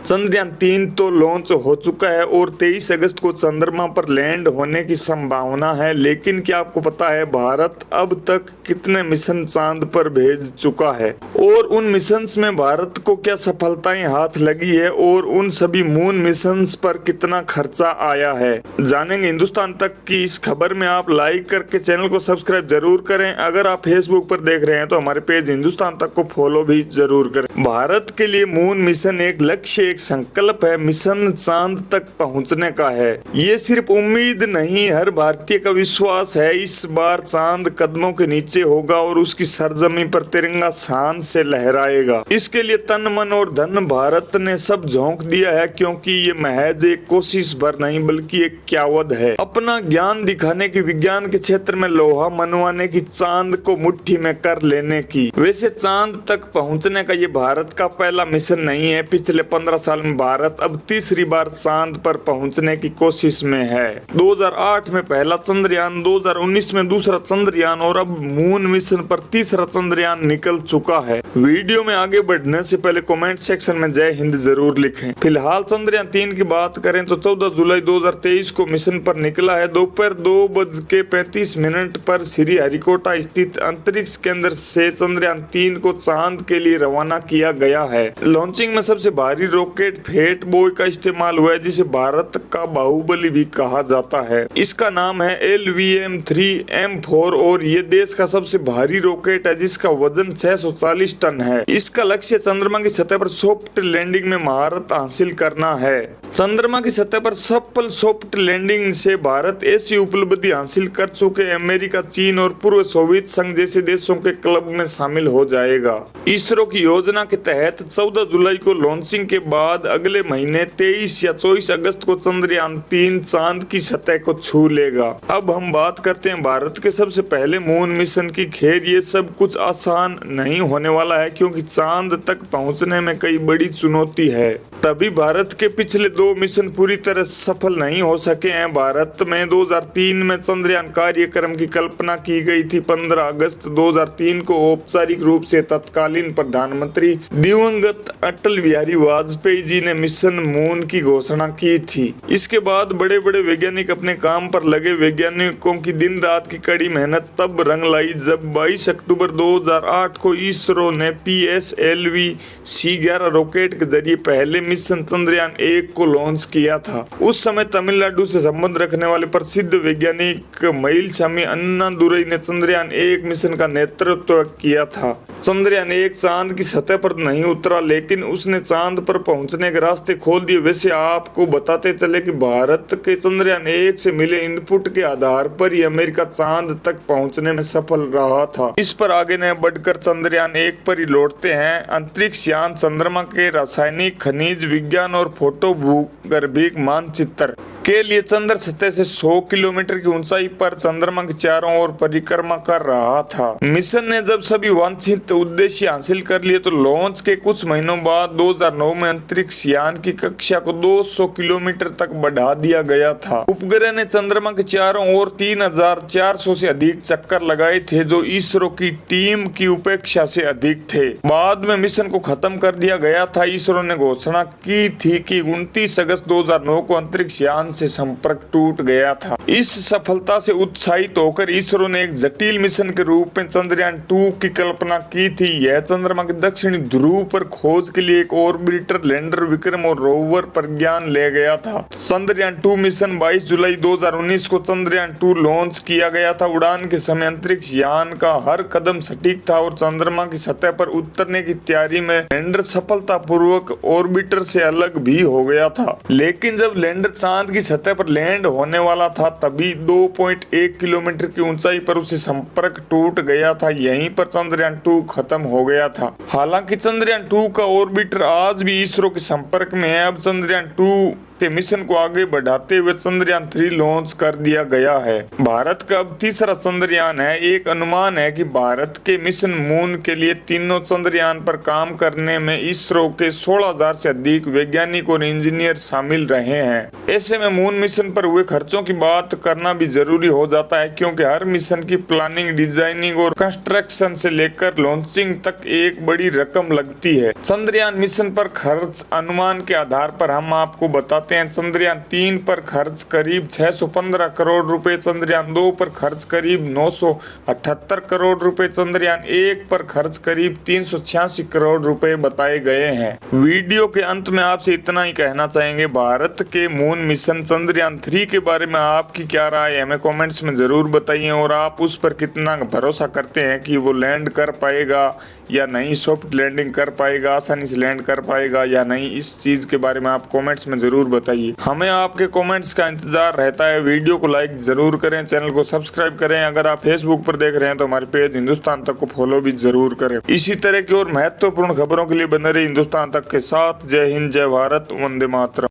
चंद्रयान 3 तो लॉन्च हो चुका है और 23 अगस्त को चंद्रमा पर लैंड होने की संभावना है। लेकिन क्या आपको पता है भारत अब तक कितने मिशन चांद पर भेज चुका है और उन मिशंस में भारत को क्या सफलताएं हाथ लगी है और उन सभी मून मिशंस पर कितना खर्चा आया है, जानेंगे हिंदुस्तान तक की इस खबर में। आप लाइक करके चैनल को सब्सक्राइब जरूर करें। अगर आप फेसबुक पर देख रहे हैं तो हमारे पेज हिंदुस्तान तक को फॉलो भी जरूर करें। भारत के लिए मून मिशन एक लक्ष्य, एक संकल्प है। मिशन चांद तक पहुंचने का है। ये सिर्फ उम्मीद नहीं, हर भारतीय का विश्वास है इस बार चांद कदमों के नीचे होगा और उसकी सरजमी पर तिरंगा शान से लहराएगा। इसके लिए तन मन और धन भारत ने सब झोंक दिया है, क्योंकि ये महज एक कोशिश भर नहीं बल्कि एक क्यावद है। अपना ज्ञान दिखाने की, विज्ञान के क्षेत्र में लोहा मनवाने की, चांद को मुट्ठी में कर लेने की। वैसे चांद तक पहुंचने का ये भारत का पहला मिशन नहीं है। पिछले 15 साल में भारत अब तीसरी बार चांद पर पहुंचने की कोशिश में है। 2008 में पहला चंद्रयान, 2019 में दूसरा चंद्रयान और अब मून मिशन पर तीसरा चंद्रयान निकल चुका है। वीडियो में आगे बढ़ने से पहले कमेंट सेक्शन में जय हिंद जरूर लिखें। फिलहाल चंद्रयान 3 की बात करें तो 14 जुलाई 2023 को मिशन पर निकला है। दोपहर 2:35 पर श्री हरिकोटा स्थित अंतरिक्ष केंद्र से चंद्रयान 3 को चांद के लिए रवाना किया गया है। लॉन्चिंग में सबसे भारी रॉकेट फेट बॉय का इस्तेमाल हुआ है, जिसे भारत का बाहुबली भी कहा जाता है। इसका नाम है LVM-3M4 और ये देश का सबसे भारी रॉकेट है, जिसका वजन 640 टन है। इसका लक्ष्य चंद्रमा की सतह पर सॉफ्ट लैंडिंग में महारत हासिल करना है। चंद्रमा की सतह पर सफल सॉफ्ट लैंडिंग से भारत ऐसी उपलब्धि हासिल कर चुके अमेरिका, चीन और पूर्व सोवियत संघ जैसे देशों के क्लब में शामिल हो जाएगा। इसरो की योजना के तहत 14 जुलाई को लॉन्चिंग के बाद अगले महीने 23 या 24 अगस्त को चंद्रयान 3 चांद की सतह को छू लेगा। अब हम बात करते हैं भारत के सबसे पहले मून मिशन की। खैर ये सब कुछ आसान नहीं होने वाला है, क्योंकि चांद तक पहुंचने में कई बड़ी चुनौती है। तभी भारत के पिछले 2 मिशन पूरी तरह सफल नहीं हो सके हैं। भारत में 2003 में चंद्रयान कार्यक्रम की कल्पना की गई थी। 15 अगस्त 2003 को औपचारिक रूप से तत्कालीन प्रधानमंत्री दिवंगत अटल बिहारी वाजपेयी जी ने मिशन मून की घोषणा की थी। इसके बाद बड़े बड़े वैज्ञानिक अपने काम पर लगे। वैज्ञानिकों की दिन रात की कड़ी मेहनत तब रंग लाई जब 22 अक्टूबर 2008 को इसरो ने PSLV-C11 रॉकेट के जरिए पहले मिशन चंद्रयान 1 को लॉन्च किया था। उस समय तमिलनाडु से संबंध रखने वाले प्रसिद्ध वैज्ञानिक मइलसामी अन्नादुरई ने चंद्रयान 1 मिशन का नेतृत्व किया था। चंद्रयान 1 चांद की सतह पर नहीं उतरा, लेकिन उसने चांद पर पहुंचने के रास्ते खोल दिए। वैसे आपको बताते चले कि भारत के चंद्रयान 1 से मिले इनपुट के आधार पर ही अमेरिका चांद तक पहुंचने में सफल रहा था। इस पर आगे न बढ़कर चंद्रयान 1 पर ही लौटते हैं। अंतरिक्ष यान चंद्रमा के रासायनिक, खनिज विज्ञान और फोटो भूगर्भिक मानचित्र के लिए चंद्र सतह से 100 किलोमीटर की ऊंचाई पर चंद्रमा के चारों ओर परिक्रमा कर रहा था। मिशन ने जब सभी वांछित उद्देश्य हासिल कर लिए तो लॉन्च के कुछ महीनों बाद 2009 में अंतरिक्ष यान की कक्षा को 200 किलोमीटर तक बढ़ा दिया गया था। उपग्रह ने चंद्रमा के चारों ओर 3400 से अधिक चक्कर लगाए थे, जो इसरो की टीम की उपेक्षा से अधिक थे। बाद में मिशन को खत्म कर दिया गया था। इसरो ने घोषणा की थी कि 29 अगस्त 2009 को अंतरिक्ष यान से संपर्क टूट गया था। इस सफलता से उत्साहित होकर इसरो ने एक जटिल मिशन के रूप में चंद्रयान 2 की कल्पना की थी। यह चंद्रमा के दक्षिणी ध्रुव पर खोज के लिए एक ऑर्बिटर, लैंडर, विक्रम और रोवर प्रज्ञान ले गया था। चंद्रयान 2 मिशन 22 जुलाई 2019 को चंद्रयान 2 लॉन्च किया गया था। उड़ान के समय अंतरिक्ष यान का हर कदम सटीक था और चंद्रमा की सतह पर उतरने की तैयारी में लैंडर सफलतापूर्वक ऑर्बिटर से अलग भी हो गया था। लेकिन जब लैंडर चांद की सतह पर लैंड होने वाला था तभी 2.1 किलोमीटर की ऊंचाई पर उसे संपर्क टूट गया था। यहीं पर चंद्रयान 2 खत्म हो गया था। हालांकि चंद्रयान 2 का ऑर्बिटर आज भी इसरो के संपर्क में है। अब चंद्रयान 2 के मिशन को आगे बढ़ाते हुए चंद्रयान 3 लॉन्च कर दिया गया है। भारत का अब तीसरा चंद्रयान है। एक अनुमान है कि भारत के मिशन मून के लिए तीनों चंद्रयान पर काम करने में इसरो के 16,000 से अधिक वैज्ञानिक और इंजीनियर शामिल रहे हैं। ऐसे में मून मिशन पर हुए खर्चों की बात करना भी जरूरी हो जाता है, क्योंकि हर मिशन की प्लानिंग, डिजाइनिंग और कंस्ट्रक्शन से लेकर लॉन्चिंग तक एक बड़ी रकम लगती है। चंद्रयान मिशन पर खर्च अनुमान के आधार पर हम आपको बताते हैं। चंद्रयान 3 पर खर्च करीब 615 करोड़ रुपए, चंद्रयान 2 पर खर्च करीब 978 करोड़ रुपए, चंद्रयान 1 पर खर्च करीब 386 करोड़ रुपए बताए गए हैं। वीडियो के अंत में आपसे इतना ही कहना चाहेंगे, भारत के मून मिशन चंद्रयान 3 के बारे में आपकी क्या राय है, हमें कमेंट्स में जरूर बताइए। और आप उस पर कितना भरोसा करते हैं कि वो लैंड कर पाएगा या नहीं, सॉफ्ट लैंडिंग कर पाएगा, आसानी से लैंड कर पाएगा या नहीं, इस चीज के बारे में आप कमेंट्स में जरूर बताइए। हमें आपके कमेंट्स का इंतजार रहता है। वीडियो को लाइक जरूर करें, चैनल को सब्सक्राइब करें। अगर आप फेसबुक पर देख रहे हैं तो हमारे पेज हिंदुस्तान तक को फॉलो भी जरूर करें। इसी तरह की और महत्वपूर्ण खबरों के लिए बने रहे हिंदुस्तान तक के साथ। जय हिंद, जय भारत, वंदे मातरम।